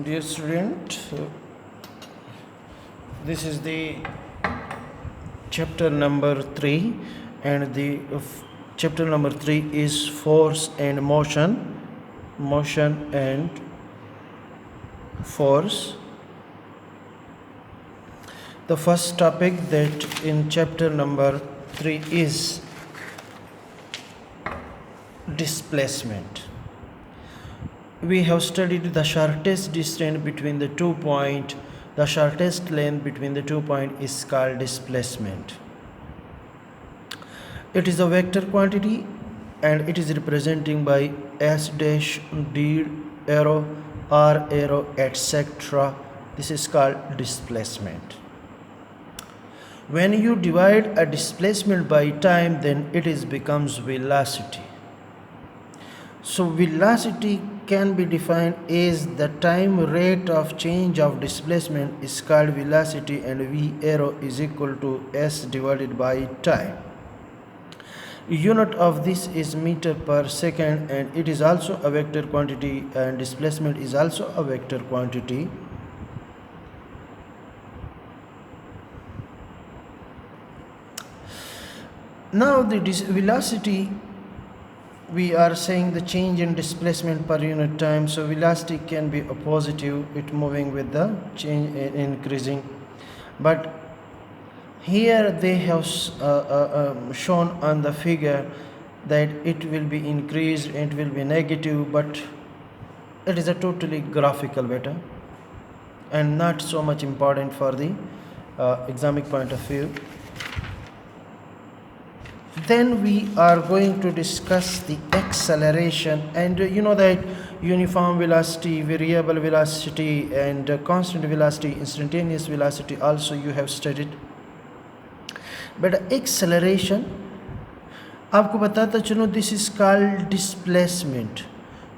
Dear student, this is the chapter number 3, and the chapter number 3 is force and motion and force. The first topic that in chapter number 3 is displacement. We have studied the shortest distance between the 2 points. The shortest length between the 2 points is called displacement. It is a vector quantity and it is representing by S dash, D arrow, R arrow, etc. This is called displacement. When you divide a displacement by time, then it becomes velocity. So velocity can be defined as the time rate of change of displacement is called velocity, and V arrow is equal to S divided by time. Unit of this is meter per second, and it is also a vector quantity, and displacement is also a vector quantity. Now the velocity, we are saying the change in displacement per unit time. So velocity can be a positive, it moving with the change increasing, but here they have shown on the figure that it will be increased, it will be negative, but it is a totally graphical matter and not so much important for the examic point of view. Then we are going to discuss the acceleration, and you know that uniform velocity, variable velocity, and constant velocity, instantaneous velocity also you have studied. But acceleration, आपको बताता चलो, this is called displacement.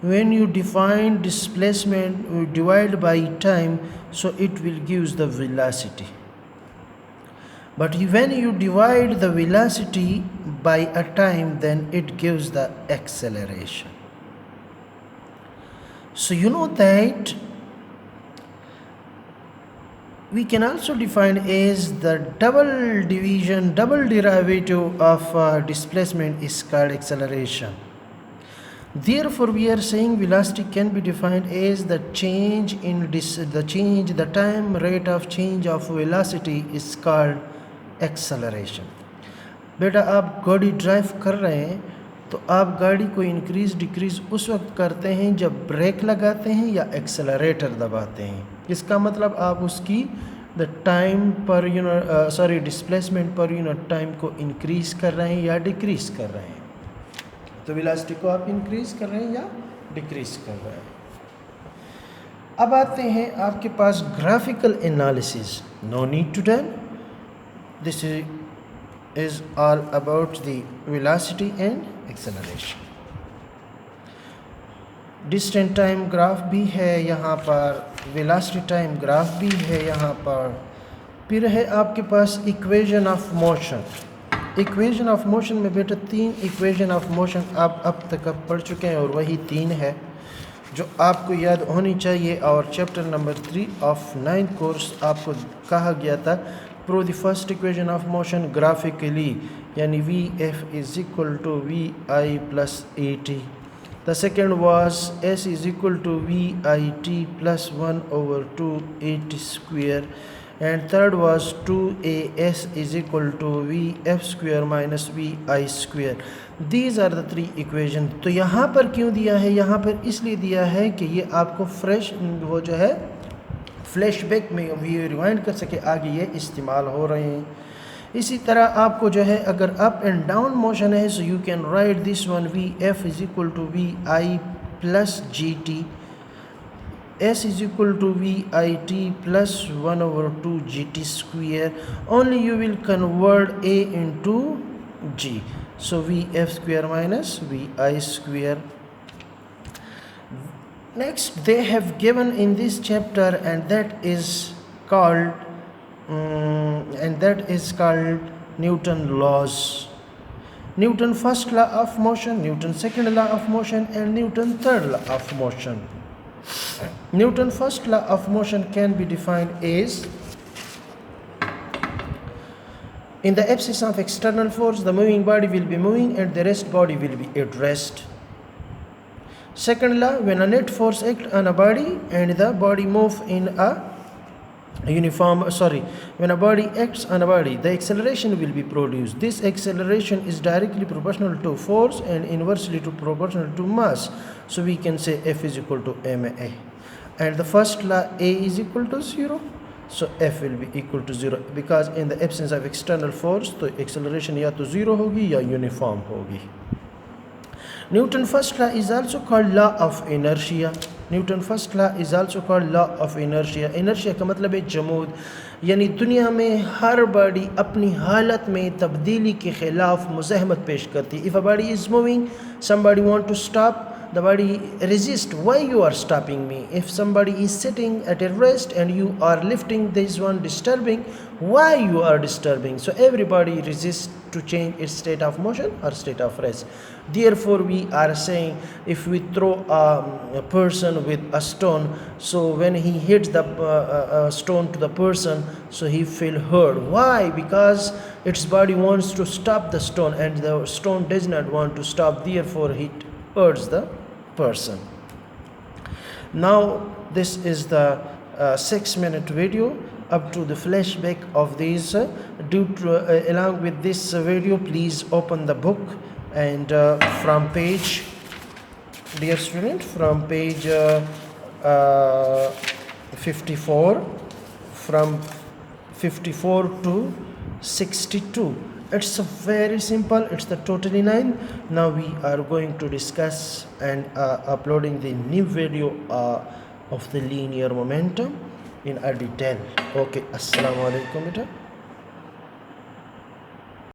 When you define displacement, you divide by time, so it will give the velocity. But when you divide the velocity by a time, then it gives the acceleration. So you know that we can also define as the double derivative of displacement is called acceleration. Therefore, we are saying velocity can be defined as the change in the time rate of change of velocity is called acceleration. बेटा आप गाड़ी drive कर रहे हैं तो आप गाड़ी को इंक्रीज़ डिक्रीज़ उस वक्त करते हैं जब ब्रेक लगाते हैं या एक्सेलरेटर दबाते हैं. इसका मतलब आप उसकी the time per unit displacement per unit time को इंक्रीज़ कर रहे हैं या डिक्रीज़ कर रहे हैं. तो वेलोसिटी को आप इंक्रीज़ कर रहे हैं या डिक्रीज़ कर रहे हैं. अब आते हैं आपके पास graphical analysis. No need to done. This is all about the velocity and acceleration. Distance time graph भी है यहाँ पर, velocity time ग्राफ भी है यहाँ पर. फिर है आपके पास equation of motion. Equation of motion में बेटा 3 इक्वेशन ऑफ मोशन आप अब तक पढ़ चुके हैं, और वही 3 है जो आपको याद होनी चाहिए. और chapter number 3 of 9th course आपको कहा गया था, prove the first equation of motion graphically, yani Vf is equal to Vi plus At. The second was S is equal to Vit plus 1 over 2 At square, and third was 2As is equal to Vf square minus Vi square. These are the 3 equations. तो यहाँ पर क्यों दिया है? यहाँ पर इसलिए दिया है कि ये आपको फ्रेश वो जो है फ्लैशबैक में भी रिवाइंड कर सके, आगे ये इस्तेमाल हो रहे हैं. इसी तरह आपको जो है अगर अप एंड डाउन मोशन है, so you can write this one v f is equal to v i plus g t, s is equal to v i t plus 1 over 2 g t square. Only you will convert a into g, so v f square minus v i square. Next, they have given in this chapter, and that is called Newton laws. Newton first law of motion, Newton second law of motion, and Newton third law of motion. Newton's first law of motion can be defined as, in the absence of external force, the moving body will be moving and the rest body will be at rest. Second law, when a net force acts on a body and the body moves in a when a body acts on a body, the acceleration will be produced. This acceleration is directly proportional to force and inversely proportional to mass. So we can say F is equal to ma. And the first law, A is equal to 0. So F will be equal to 0, because in the absence of external force, the acceleration या तो 0 होगी या uniform होगी. Newton's first law is also called law of inertia. Newton's first law is also called law of inertia. Inertia का मतलब है जमूद, यानी दुनिया में हर बॉडी अपनी हालत में तब्दीली के खिलाफ मुज़ाहमत पेश करती है. If a body is moving, somebody want to stop, the body resist. Why you are stopping me? If somebody is sitting at a rest and you are lifting this one disturbing, why you are disturbing? So everybody resists to change its state of motion or state of rest. Therefore we are saying, if we throw a person with a stone, so when he hits the stone to the person, so he feel hurt. Why? Because its body wants to stop the stone and the stone does not want to stop, therefore it hurts the person. Now this is the 6-minute video up to the flashback of these. Along with this video, please open the book and from page, dear student, from page 54, from 54 to 62. It's very simple, it's the totally 9. Now we are going to discuss and uploading the new video of the linear momentum in a detail. Okay, assalamu alaikum beta.